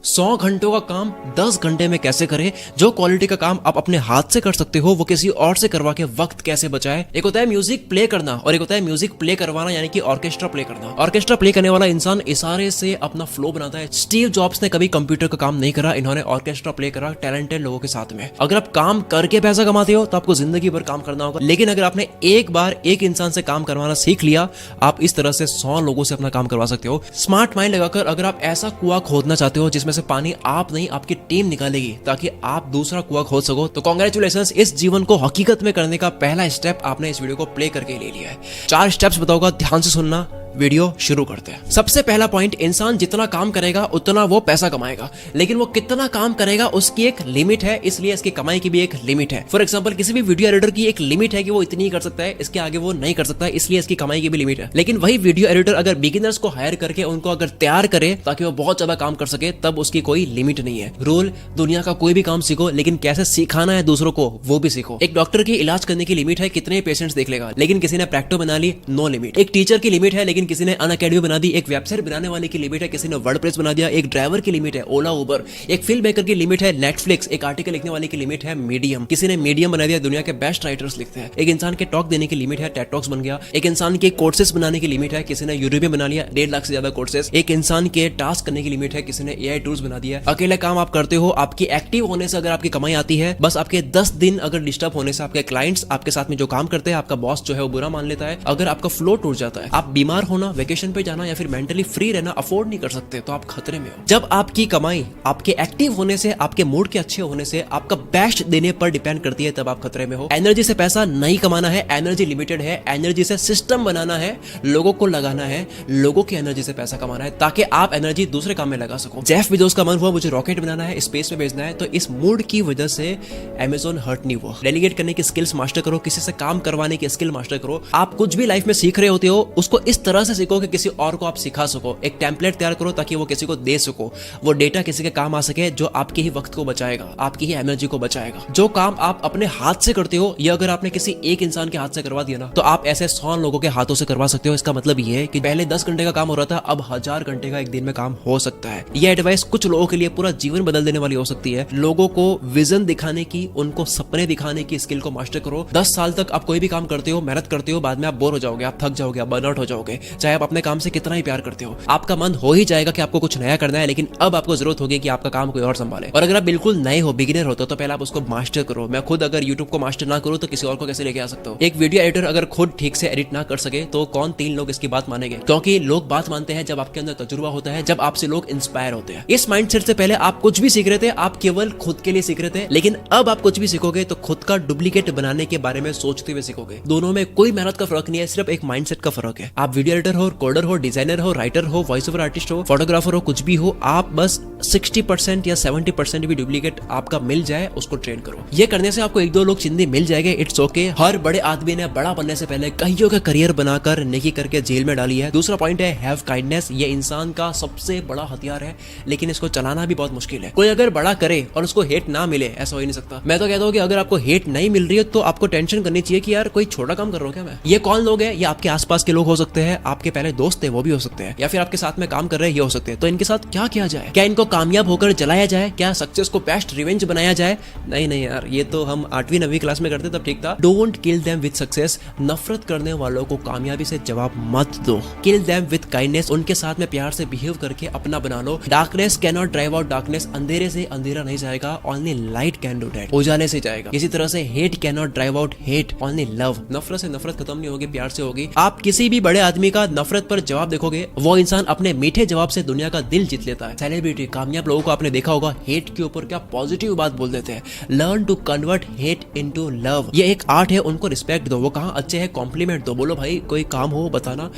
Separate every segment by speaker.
Speaker 1: 100 घंटों का काम 10 घंटे में कैसे करें। जो क्वालिटी का काम आप अपने हाथ से कर सकते हो वो किसी और से करवा के वक्त कैसे बचाए। एक होता है म्यूजिक प्ले करना और एक होता है म्यूजिक प्ले करवाना, यानी कि ऑर्केस्ट्रा प्ले करना। ऑर्केस्ट्रा प्ले करने वाला इंसान इशारे से अपना फ्लो बनाता है। स्टीव जॉब्स ने कभी कंप्यूटर का काम नहीं करा, इन्होंने ऑर्केस्ट्रा प्ले करा टैलेंटेड लोगों के साथ में। अगर आप काम करके पैसा कमाते हो तो आपको जिंदगी भर काम करना होगा, लेकिन अगर आपने एक बार एक इंसान से काम करवाना सीख लिया, आप इस तरह से 100 लोगों से अपना काम करवा सकते हो। स्मार्ट माइंड लगाकर अगर आप ऐसा कुआं खोदना चाहते हो जिसमें से पानी आप नहीं आपकी टीम निकालेगी ताकि आप दूसरा कुआं खोद सको, तो कांग्रेचुलेशंस, इस जीवन को हकीकत में करने का पहला स्टेप आपने इस वीडियो को प्ले करके ले लिया है। 4 स्टेप्स बताऊंगा, ध्यान से सुनना। वीडियो शुरू करते हैं। सबसे पहला पॉइंट, इंसान जितना काम करेगा उतना वो पैसा कमाएगा, लेकिन वो कितना काम करेगा उसकी एक लिमिट है, इसलिए इसकी कमाई की भी एक लिमिट है। फॉर एग्जांपल, किसी भी वीडियो एडिटर की एक लिमिट है कि वो इतनी ही कर सकता है, इसके आगे वो नहीं कर सकता, इसलिए इसकी कमाई की भी लिमिट है। लेकिन वही वीडियो एडिटर अगर बिगिनर्स को हायर करके उनको अगर तैयार करे ताकि वो बहुत ज्यादा काम कर सके, तब उसकी कोई लिमिट नहीं है। रूल, दुनिया का कोई भी काम सीखो, लेकिन कैसे सिखाना है दूसरों को वो भी सीखो। एक डॉक्टर की इलाज करने की लिमिट है कितने पेशेंट्स देख लेगा, लेकिन किसी ने प्रैक्टो बना ली, नो लिमिट। एक टीचर की लिमिट है, लेकिन किसी ने अनअकैडमी बना दी। एक वेबसाइट बनाने वाले की लिमिट है, किसी ने वर्डप्रेस बना दिया। एक ड्राइवर की लिमिट है ओला उबर। एक फिल्म मेकर की लिमिट है नेटफ्लिक्स। एक आर्टिकल लिखने वाले की लिमिट है मीडियम, किसी ने मीडियम बना दिया, दुनिया के बेस्ट राइटर्स लिखते हैं। एक इंसान के टॉक देने की लिमिट है, टेड टॉक्स बन गया। एक इंसान के कोर्सेस बनाने की लिमिट है, किसी ने यूट्यूब में बना लिया 1.5 लाख से ज्यादा कोर्सेस। एक इंसान के टास्क करने की लिमिट है, किसी ने एआई टूल्स बना दिया। अकेले काम आप करते हो, आपकी एक्टिव होने से अगर आपकी कमाई आती है, बस आपके 10 दिन अगर डिस्टर्ब होने से आपके क्लाइंट्स आपके साथ में जो काम करते हैं, आपका बॉस जो है वो बुरा मान लेता है, अगर आपका फ्लो टूट जाता है, आप बीमार होना, वेकेशन पे जाना या फिर मेंटली फ्री रहना अफोर्ड नहीं कर सकते, तो आप खतरे में हो। जब आपकी कमाई आपके एक्टिव होने से, आपके मूड के अच्छे होने से, आपका बेस्ट देने पर डिपेंड करती है, तब आप खतरे में हो। एनर्जी से पैसा नहीं कमाना है, एनर्जी लिमिटेड है। एनर्जी से सिस्टम बनाना है, लोगों को लगाना है, लोगों की एनर्जी से पैसा कमाना है ताकि आप एनर्जी दूसरे काम में लगा सको। जेफ बेजोस का मन हुआ मुझे रॉकेट बनाना है, स्पेस में भेजना है, तो इस मूड की वजह से अमेज़न हर्ट नहीं हुआ। डेलीगेट करने की स्किल्स मास्टर करो, किसी से काम करवाने की स्किल मास्टर करो। आप कुछ भी लाइफ में सीख रहे होते हो, उसको इस तरह से सीखो कि किसी और को आप सिखा सको। एक टेम्पलेट तैयार करो ताकि वो किसी को दे सको, वो डेटा किसी के काम आ सके जो आपके ही वक्त को बचाएगा, आपकी ही एनर्जी को बचाएगा। जो काम आप अपने हाथ से करते हो, ये अगर आपने किसी एक इंसान के हाथ से करवा दिया ना, तो आप ऐसे 100 लोगों के हाथों से करवा सकते हो। इसका मतलब ये है कि पहले 10 घंटे का काम हो रहा था, अब 1000 घंटे का एक दिन में काम हो सकता है। ये एडवाइस कुछ लोगों के लिए पूरा जीवन बदल देने वाली हो सकती है। लोगों को विजन दिखाने की, उनको सपने दिखाने की स्किल को मास्टर करो। 10 साल तक आप कोई भी काम करते हो, मेहनत करते हो, बाद में आप बोर हो जाओगे, आप थक जाओगे, आप बर्नआउट हो जाओगे, चाहे आप अपने काम से कितना ही प्यार करते हो। आपका मन हो ही जाएगा कि आपको कुछ नया करना है, लेकिन अब आपको जरूरत होगी कि आपका काम कोई और संभाले। और अगर आप बिल्कुल नए हो, बिगिनर हो, तो पहले आप उसको मास्टर करो। मैं खुद अगर यूट्यूब को मास्टर ना करूं तो किसी और को कैसे लेके आ सकता हूं। एक वीडियो एडिटर अगर खुद ठीक से एडिट ना कर सके तो कौन 3 लोग इसकी बात मानेंगे? क्योंकि लोग बात मानते हैं जब आपके अंदर तजुर्बा होता है, जब आपसे लोग इंस्पायर होते हैं। इस माइंडसेट से पहले आप कुछ भी सीख रहे थे, आप केवल खुद के लिए सीख रहे थे, लेकिन अब आप कुछ भी सीखोगे तो खुद का डुप्लीकेट बनाने के बारे में सोचते हुए सीखोगे। दोनों में कोई मेहनत का फर्क नहीं है, सिर्फ एक माइंडसेट का फर्क है। आप वीडियो एडिटर हो, कोडर हो, डिजाइनर हो, राइटर हो, वॉइस ओवर आर्टिस्ट हो, फोटोग्राफर हो, कुछ भी हो, आप बस 60% या 70% भी डुप्लीकेट आपका मिल जाए, उसको ट्रेन करो। ये करने से आपको 1-2 लोग चिंदी मिल जाएंगे, इट्स ओके। हर बड़े आदमी ने बड़ा बनने से पहले कईयों का करियर बनाकर नेकी करके जेल में डाली है। दूसरा पॉइंट है हैव काइंडनेस। ये इंसान का सबसे बड़ा हथियार है, लेकिन इसको चलाना भी बहुत मुश्किल है। कोई अगर बड़ा करे और उसको हेट ना मिले, ऐसा हो ही नहीं सकता। मैं तो कहता हूँ कि अगर आपको हेट नहीं मिल रही है तो आपको टेंशन करनी चाहिए कि यार कोई छोटा काम कर रहा हूँ क्या मैं। ये कौन लोग हैं? ये आपके आसपास के लोग हो सकते हैं, आपके पहले दोस्त थे वो भी हो सकते हैं, या फिर आपके साथ में काम कर रहे हैं ये हो सकते हैं। तो इनके साथ क्या किया जाए? क्या इनको कामयाब होकर जलाया जाए? क्या सक्सेस को बेस्ट रिवेंज बनाया जाए? नहीं नहीं यार, ये तो हम 8वीं 9वीं क्लास में करते तब ठीक था। Don't kill them with success. नफरत करने वालों को कामयाबी से जवाब मत दो। Kill them with kindness. उनके साथ में प्यार से बिहेव करके अपना बना लो। Darkness can not drive out darkness. अंधेरे से अंधेरा नहीं जाएगा, only light can do that. उजाले से जाएगा। इसी तरह से hate can not drive out hate, only love. नफरत से नफरत खत्म नहीं होगी, प्यार से होगी। आप किसी भी बड़े आदमी का नफरत पर जवाब देखोगे, वो इंसान अपने मीठे जवाब से दुनिया का दिल जीत लेता है। सेलिब्रिटी, कामयाब लोगों को आपने देखा होगा, हेट के ऊपर क्या पॉजिटिव बात बोल देते हैं। Learn to convert hate into love. ये एक आर्ट है, उनको रिस्पेक्ट दो। वो कहाँ अच्छे हैं, कॉम्प्लीमेंट दो। बोलो भाई कोई काम हो बताना,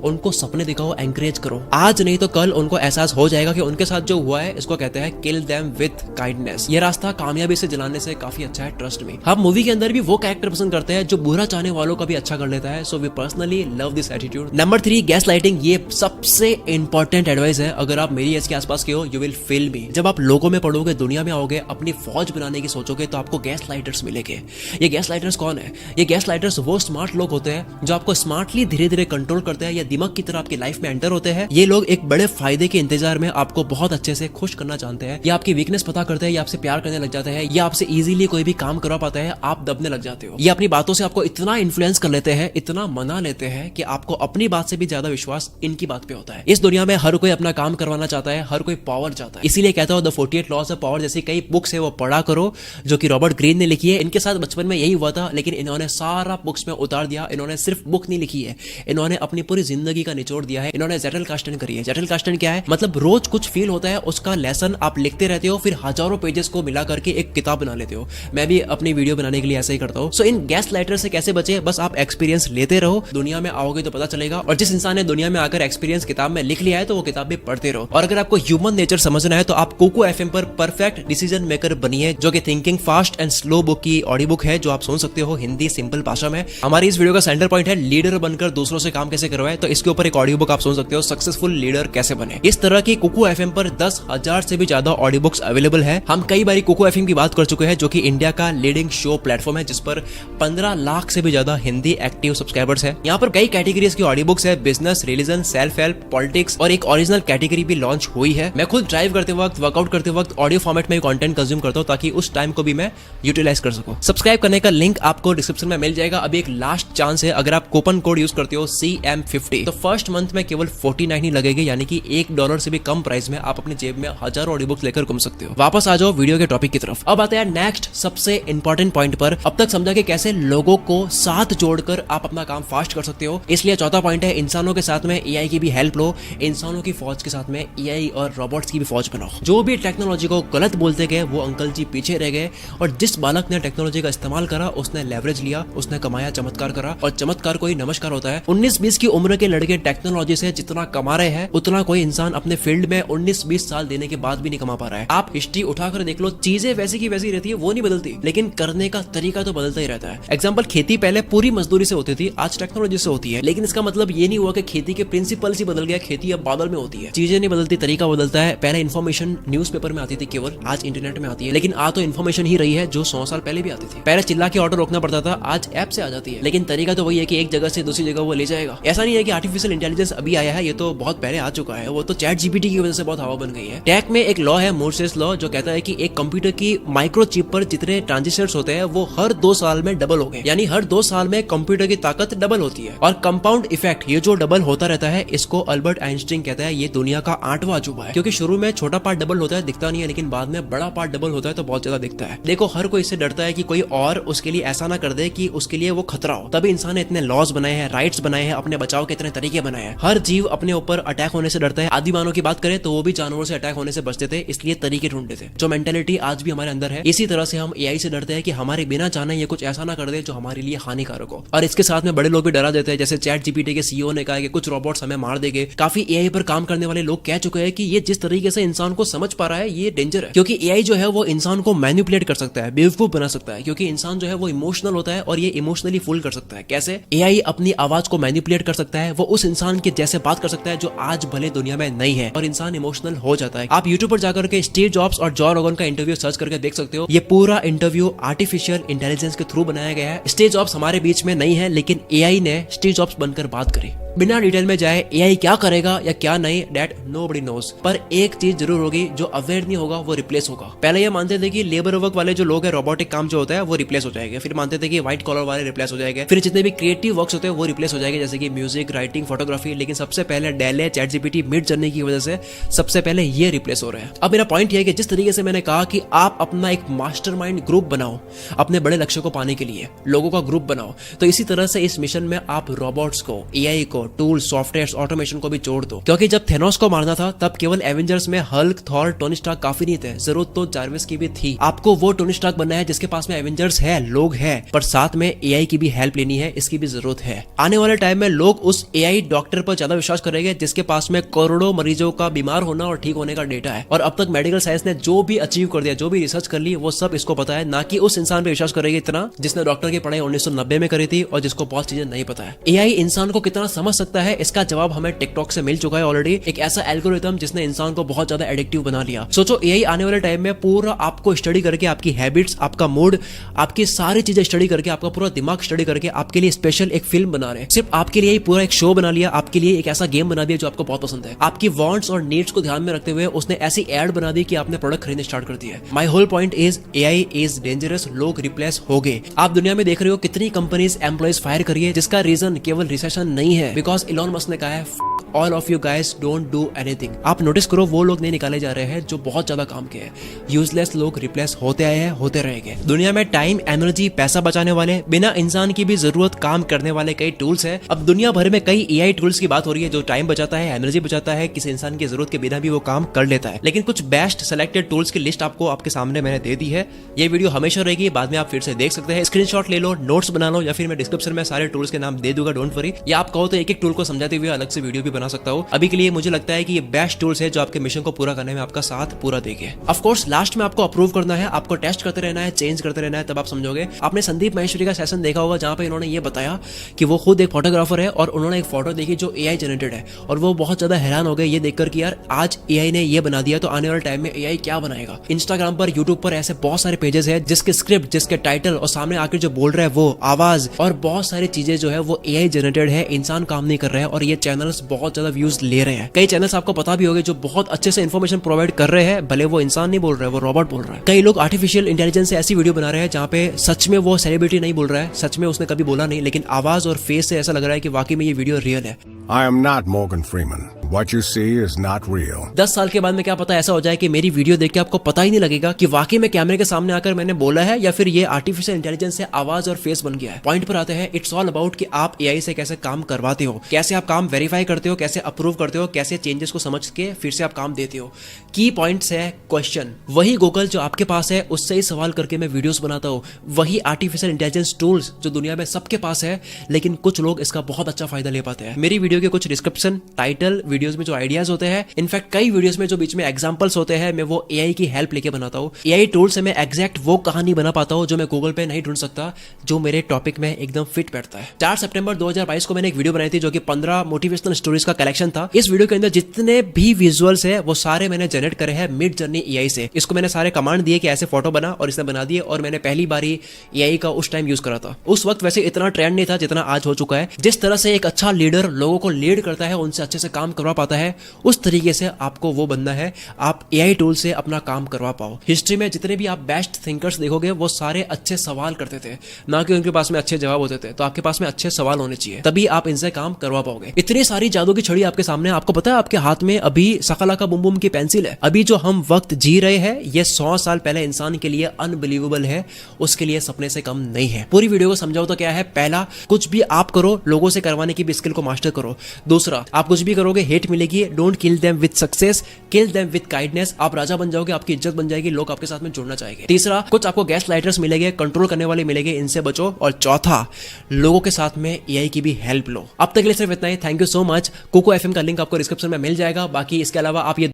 Speaker 1: उनको सपने दिखाओ, एंकरेज करो। आज नहीं तो कल उनको एहसास हो जाएगा कि उनके साथ जो हुआ है, इसको कहते हैं किल देम विद काइंडनेस। ये रास्ता कामयाबी से जलाने से काफी अच्छा है, ट्रस्ट मी। हम मूवी के अंदर भी वो कैरेक्टर पसंद करते हैं जो बुरा चाहने वालों का भी अच्छा कर लेता है। So we personally love this attitude. Number 3, gas lighting. ये सबसे इंपॉर्टेंट एडवाइस है। अगर आप मेरी एज के आसपास के हो, यू विल फिल्मी। जब आप लोगों में पढ़ोगे, दुनिया में आओगे, अपनी फौज बनाने की सोचोगे तो आपको गैस लाइटर्स मिलेंगे। ये गैस लाइटर्स कौन है? ये गैस लाइटर्स वो स्मार्ट लोग होते हैं जो आपको स्मार्टली धीरे धीरे कंट्रोल करते हैं या दिमाग की तरह आपकी लाइफ में एंटर होते हैं। ये लोग एक बड़े फायदे के इंतजार में आपको बहुत अच्छे से खुश करना जानते हैं, या आपकी वीकनेस पता करते हैं, या आपसे प्यार करने लग जाते हैं, या आपसे इजीली कोई भी काम करवा पाता है, आप दबने लग जाते हो। ये अपनी बातों से आपको इतना इन्फ्लुएंस कर लेते हैं, इतना मना लेते हैं कि आपको अपनी बात से भी ज्यादा विश्वास इनकी बात पे होता है। इस दुनिया में हर कोई अपना काम करवाना चाहता है, हर कोई पावर चाहता है। इसीलिए कहता हूं द 48 लॉज ऑफ पावर जैसी कई बुक्स है वो पढ़ा करो, जो कि रॉबर्ट ग्रीन ने लिखी है। इनके साथ बचपन में यही हुआ था, लेकिन इन्होंने सारा बुक्स में उतार दिया। इन्होंने सिर्फ बुक नहीं लिखी है, इन्होंने अपनी पूरी जिंदगी का निचोड़ दिया है। इन्होंने ज़ेटलकास्टन करी है। ज़ेटलकास्टन क्या है? मतलब रोज कुछ फील होता है, उसका लेसन आप लिखते रहते हो, फिर हजारों पेजेस को मिला करके एक किताब बना लेते हो। मैं भी अपनी वीडियो बनाने के लिए ऐसे ही करता हूँ। सो इन गैस लाइटर से कैसे बचे? बस आप एक्सपीरियंस लेते रहो, दुनिया में आओगे तो पता चलेगा। और जिस इंसान ने दुनिया में आकर एक्सपीरियंस किताब में लिख लिया है तो वो किताब भी पढ़ते रहो। और अगर आपको ह्यूमन नेचर समझना है तो आप कोको एफएम पर परफेक्ट डिसीजन मेकर बनिए, जो कि thinking fast and slow book की ऑडियो बुक है, जो आप सुन सकते हो हिंदी सिंपल भाषा में। हमारी इस वीडियो का सेंटर पॉइंट है लीडर बनकर दूसरों से काम कैसे करवाए, तो इसके ऊपर एक ऑडियो बुक आप सुन सकते हो, सक्सेसफुल लीडर कैसे बने। इस तरह की कोको एफएम पर 10,000 से भी ज्यादा ऑडियो बुक्स अवेलेबल है। हम कई बार कोको एफएम की बात कर चुके हैं, जो कि इंडिया का लीडिंग शो प्लेटफॉर्म है, जिस पर 15 लाख से भी ज्यादा हिंदी एक्टिव सब्सक्राइबर्स है। यहाँ पर कई कैटेगरीज की ऑडियो बुक्स है, business, religion, self help, politics, और एक ओरिजिनल कैटेगरी भी लॉन्च हुई है। मैं खुद ड्राइव करते वक्त, वर्कआउट करते वक्त ऑडियो फॉर्मेट में कंटेंट कंज्यूम करता हूँ, ताकि उस टाइम को भी मैं यूटिलाइज कर सकूं। सब्सक्राइब करने का लिंक आपको डिस्क्रिप्शन में मिल जाएगा। अभी एक लास्ट चांस है, अगर आप कूपन कोड यूज करते हो CM50 तो फर्स्ट मंथ में केवल 49 ही लगेगी, यानी कि $1 से भी कम प्राइस में आप अपनी जेब में हजारों ऑडियो बुक्स लेकर घूम सकते हो। वापस आ जाओ वीडियो के टॉपिक की तरफ। अब आते हैं नेक्स्ट सबसे इंपॉर्टेंट पॉइंट पर। अब तक समझा कि कैसे लोगों को साथ जोड़कर आप अपना काम फास्ट कर सकते हो। इसलिए चौथा पॉइंट है, इंसानों के साथ में AI की भी हेल्प लो। इंसानों की फौज के साथ में AI और रोबोट्स की भी फौज बनाओ। जो भी टेक्नोलॉजी को गलत बोलते गए वो अंकल जी पीछे रह गए, और जिस बालक ने टेक्नोलॉजी का इस्तेमाल करा उसने लेवरेज लिया, उसने कमाया, चमत्कार करा। और चमत्कार कोई नमस्कार होता है। 19-20 की उम्र के लड़के टेक्नोलॉजी से जितना कमा रहे हैं, उतना कोई इंसान अपने फील्ड में 19-20 साल देने के बाद भी नहीं कमा पा रहा है। आप हिस्ट्री उठाकर देख लो, चीजें वैसी की वैसी रहती है, वो नहीं बदलती, लेकिन करने का तरीका तो बदलता ही रहता है। एग्जाम्पल, खेती पहले पूरी मजदूरी से होती थी, आज टेक्नोलॉजी से होती है, लेकिन इसका मतलब ये नहीं हुआ कि खेती के प्रिंसिपल्स ही बदल गया, खेती अब बादल में होती है। चीजें नहीं बदलती, तरीका बदलता है। पहले इन्फॉर्मेशन न्यूज़पेपर में आती थी केवल, आज इंटरनेट में आती है। लेकिन आ तो इन्फॉर्मेशन ही रही है जो 100 साल पहले भी आती थी। पहले चिल्ला के ऑर्डर रोकना पड़ता था, आज ऐप से आ जाती है। लेकिन तरीका तो वही है कि एक जगह से दूसरी जगह वो ले जाएगा। ऐसा नहीं है कि आर्टिफिशियल इंटेलिजेंस अभी आया है, ये तो बहुत पहले आ चुका है। वो तो चैट जीपीटी की वजह से बहुत हवा बन गई है। टेक में एक लॉ है, मूर्सेस लॉ, जो कहता है कि एक कंप्यूटर की माइक्रोचिप पर जितने ट्रांजिस्टर्स होते हैं वो हर 2 साल में डबल हो गए, यानी हर 2 साल में कंप्यूटर की ताकत डबल होती है। और कंपाउंड इफेक्ट, ये जो डबल होता रहता है, इसको अल्बर्ट आइंस्टीन कहता है ये दुनिया का 8वां अजूबा है। क्योंकि शुरू में छोटा पार्ट डबल होता है, दिखता नहीं है, लेकिन बाद में बड़ा पार्ट डबल होता है तो बहुत ज्यादा दिखता है। देखो, हर कोई इससे डरता है कि कोई और उसके लिए ऐसा ना कर दे कि उसके लिए वो खतरा हो। तभी इंसान ने इतने लॉज बनाए हैं, राइट्स बनाए हैं, अपने बचाव के इतने तरीके बनाए हैं। हर जीव अपने ऊपर अटैक होने से डरता है। आदि मानव की बात करें तो वो भी जानवरों से अटैक होने से बचते थे, इसलिए तरीके ढूंढते थे। जो मेंटेलिटी आज भी हमारे अंदर है, इसी तरह से हम AI से डरते हैं कि हमारे बिना जाने ये कुछ ऐसा ना कर दे जो हमारे लिए हानिकारक हो। और इसके साथ में बड़े लोग भी डरा देते हैं, जैसे चैट जीपीटी के CEO ने कहा कि कुछ रोबोट्स हमें मार देंगे। काफी AI पर काम करने वाले लोग कह चुके हैं कि ये जिस तरीके से इंसान को समझ पा रहा है ये डेंजर है, क्योंकि AI जो है वो इंसान को मैनिपुलेट कर सकता है, बेवकूफ बना सकता है। क्योंकि इंसान जो है वो इमोशनल होता है और ये इमोशनली फूल कर सकता है। कैसे? AI अपनी आवाज को मैनिपुलेट कर सकता है, वो उस इंसान के जैसे बात कर सकता है जो आज भले दुनिया में नहीं है, और इंसान इमोशनल हो जाता है। आप यूट्यूब पर जाकर के स्टीव जॉब्स और जॉ रोगन का इंटरव्यू सर्च करके देख सकते हो। ये पूरा इंटरव्यू आर्टिफिशियल इंटेलिजेंस के थ्रू बनाया गया है। स्टीव जॉब्स हमारे बीच में नहीं है, लेकिन AI ने स्टीव जॉब्स बनकर बात करी। बिना डिटेल में जाए AI क्या करेगा या क्या नहीं, दैट नोबडी नोज। पर एक चीज जरूर होगी, जो अवेयर नहीं होगा वो रिप्लेस होगा। पहले ये मानते थे कि लेबर वर्क वाले जो लोग हैं, रोबोटिक काम जो होता है वो रिप्लेस हो जाएगा। फिर मानते थे कि व्हाइट कॉलर वाले रिप्लेस हो जाएंगे। फिर जितने भी क्रिएटिव वर्क्स होते हैं वो रिप्लेस हो जाएंगे, जैसे कि म्यूजिक, राइटिंग, फोटोग्राफी। लेकिन सबसे पहले DALL-E, ChatGPT, Midjourney की वजह से सबसे पहले ये रिप्लेस हो रहे हैं। अब मेरा पॉइंट ये है कि जिस तरीके से मैंने कहा कि आप अपना एक मास्टरमाइंड ग्रुप बनाओ अपने बड़े लक्ष्य को पाने के लिए, लोगों का ग्रुप बनाओ, तो इसी तरह से इस मिशन में आप रोबोट्स को, AI को, टूल, सॉफ्टवेयर, ऑटोमेशन को भी जोड़ दो। क्योंकि जब थेनोस को मारना था तब केवल एवेंजर्स में हल्क, थॉर, टोनी स्टार्क काफी नहीं थे, जरूरत तो जार्विस की भी थी। आपको वो टोनी स्टार्क बनना है जिसके पास में एवेंजर्स है, लोग हैं, पर साथ में AI की भी हेल्प लेनी है, इसकी भी जरूरत है। आने वाले टाइम में लोग उस AI डॉक्टर पर ज्यादा विश्वास करेंगे जिसके पास में करोड़ों मरीजों का बीमार होना और ठीक होने का डेटा है। और अब तक मेडिकल साइंस ने जो भी अचीव कर दिया, जो भी रिसर्च कर ली, वो सब इसको पता है। ना कि उस इंसान पे विश्वास करेगी इतना जिसने डॉक्टर की पढ़ाई 1990 में करी थी और जिसको बहुत चीजें नहीं पता है। AI इंसान को कितना समझ सकता है, इसका जवाब हमें टिकटॉक से मिल चुका है ऑलरेडी। एक ऐसा एल्गोरिथम जिसने इंसान को बहुत ज्यादा एडिक्टिव बना लिया। सोचो एआई आने वाले टाइम में पूरा आपको स्टडी करके, आपकी हैबिट्स, आपका मूड, आपकी सारी चीजें स्टडी करके, आपका पूरा दिमाग स्टडी करके आपके लिए स्पेशल एक फिल्म बना रहे हैं। सिर्फ आपके लिए पूरा एक शो बना लिया, आपके लिए एक ऐसा गेम बना दिया जो आपको बहुत पसंद है। आपकी वांट्स और नीड्स को ध्यान में रखते हुए उसने ऐसी एड बना दी कि आपने प्रोडक्ट खरीदने स्टार्ट कर दिया। My whole point is AI is dangerous. लोग रिप्लेस हो गए। आप दुनिया में देख रहे हो कितनी कंपनीज एम्प्लॉइज फायर कर रही है, जिसका रीजन केवल रिसेशन नहीं है, बिकॉज इलॉन मस्क ने कहा है all of you guys don't do anything. आप नोटिस करो वो लोग नहीं निकाले जा रहे हैं जो बहुत ज्यादा काम के हैं। यूजलेस लोग रिप्लेस होते आए हैं, होते रहेंगे। दुनिया में टाइम, एनर्जी, पैसा बचाने वाले, बिना इंसान की भी जरूरत काम करने वाले कई टूल्स है। अब दुनिया भर में कई एआई टूल्स की बात हो रही है जो टाइम बचाता है, एनर्जी बचाता है, किसी इंसान की जरूरत के बिना भी वो काम कर लेता है। लेकिन कुछ बेस्ट सेलेक्टेड टूल्स की लिस्ट आपको आपके सामने मैंने दे दी है। ये वीडियो हमेशा रहेगी, बाद में आप फिर से देख सकते हैं। स्क्रीनशॉट ले लो, नोट्स बना लो, या फिर मैं डिस्क्रिप्शन में सारे टूल्स के नाम दे दूंगा, डोंट वरी। या आप कहो तो एक एक टूल को समझाते हुए अलग से वीडियो भी बना सकता हूं। अभी के लिए मुझे लगता है कि ये बेस्ट टूल्स है जो आपके मिशन को पूरा करने में आपका साथ पूरा देंगे। ऑफ कोर्स लास्ट में आपको अप्रूव करना है, आपको टेस्ट करते रहना है, चेंज करते रहना है, तब आप समझोगे। आपने संदीप माहेश्वरी का सेशन देखा होगा जहां पे इन्होंने ये बताया कि वो खुद एक फोटोग्राफर है और उन्होंने एक फोटो देखी जो एआई जनरेटेड है, और वो बहुत ज्यादा हैरान हो गए ये देखकर कि यार आज एआई ने ये बना दिया तो आने वाले टाइम में एआई क्या बनाएगा। इंस्टाग्राम पर, यूट्यूब पर ऐसे बहुत सारे पेजेस है जिसके स्क्रिप्ट, जिसके टाइटल और सामने आकर जो बोल रहा है वो आवाज और बहुत सारी चीजें जो है वो एआई जनरेटेड है, इंसान काम नहीं कर रहा है, और ये चैनल्स बहुत ज्यादा व्यूज ले रहे हैं। कई चैनल्स आपको पता भी होंगे जो बहुत अच्छे से इन्फॉर्मेशन प्रोवाइड कर रहे हैं, भले वो इंसान नहीं बोल रहा है, वो रोबोट बोल रहा है। कई लोग आर्टिफिशियल इंटेलिजेंस से ऐसी वीडियो बना रहे हैं जहां पे सच में वो सेलिब्रिटी नहीं बोल रहा है, सच में उसने कभी बोला नहीं, लेकिन आवाज और फेस से ऐसा लग रहा है कि वाकई में ये वीडियो रियल है।
Speaker 2: I am not Morgan Freeman. What you see is not real.
Speaker 1: 10 साल के बाद में क्या पता ऐसा हो जाए कि मेरी वीडियो देख के आपको पता ही नहीं लगेगा कि वाकई में कैमरे के सामने आकर मैंने बोला है या फिर ये आर्टिफिशियल इंटेलिजेंस से आवाज और फेस बन गया है। पॉइंट पर आते हैं, इट्स ऑल अबाउट कि आप एआई से कैसे काम करवाते हो, कैसे आप काम वेरीफाई करते हो, कैसे अप्रूव करते हो, कैसे चेंजेस को समझ के फिर से आप काम देते हो। की पॉइंट्स है क्वेश्चन, वही गूगल जो आपके पास है उससे ही सवाल करके मैं वीडियोस बनाता हूँ, वही आर्टिफिशियल इंटेलिजेंस टूल्स जो दुनिया में सबके पास है, लेकिन कुछ लोग इसका बहुत अच्छा फायदा ले पाते हैं। मेरी वीडियो के कुछ डिस्क्रिप्शन, टाइटल, वीडियोस में जो आइडियाज होते हैं, इनफैक्ट कई वीडियोस में जो बीच में एग्जांपल्स होते हैं, मैं वो एआई की हेल्प लेके बनाता हूँ। एआई टूल से मैं एग्जैक्ट वो कहानी बना पाता हूँ जो मैं गूगल पे नहीं ढूंढ सकता, जो मेरे टॉपिक में एकदम फिट बैठता है। 4 सितंबर 2022 को मैंने एक वीडियो बनाई थी जो कि 15 मोटिवेशनल स्टोरीज का कलेक्शन था। इस वीडियो के अंदर जितने भी विजुअल्स है वो सारे मैंने जनरेट करे हैं मिड जर्नी एआई से। इसको मैंने सारे कमांड दिए कि ऐसे फोटो बना, और इसने बना दिए, और मैंने पहली बार ही एआई का उस टाइम यूज करा था। उस वक्त वैसे इतना ट्रेंड नहीं था जितना आज हो चुका है। जिस तरह से एक अच्छा लीडर लोगों को लीड करता है, उनसे अच्छे से काम करवा पाता है, उस तरीके से आपको वो बनना है, आप एआई टूल से अपना काम करवा पाओ। हिस्ट्री में जितने भी आप बेस्ट थिंकर्स देखोगे वो सारे अच्छे सवाल करते थे, ना कि उनके पास में अच्छे जवाब होते थे। तो आपके पास में अच्छे सवाल होने चाहिए, तभी आप इनसे काम करवा पाओगे। इतनी सारी जादू की छड़ी आपके सामने, आपको पता है आपके हाथ में अभी शकलाका बुम बुम की पेंसिल है। अभी जो हम वक्त जी रहे हैं ये 100 साल पहले इंसान के लिए अनबिलीवेबल है, उसके लिए सपने से कम नहीं है। पूरी वीडियो को समझाओ तो क्या है, पहला, कुछ भी आप करो लोगों से करवाने की भी स्किल को मास्टर करो। दूसरा, आप कुछ भी करोगे हेट मिलेगी, don't kill them with success, kill them with kindness. आप राजा बन जाओगे, आपकी इज्जत बन जाएगी, लोग आपके साथ में जुड़ना चाहेंगे। तीसरा, कुछ आपको गैस लाइटर्स मिलेंगे, कंट्रोल करने वाले मिलेंगे, इनसे बचो। और चौथा, लोगों के साथ में एआई की भी हेल्प लो। अब तक के लिए सिर्फ इतना ही। Thank you so much. Koko FM का लिंक आपको डिस्क्रिप्शन में मिल जाएगा। बाकी इसके अलावा आप ये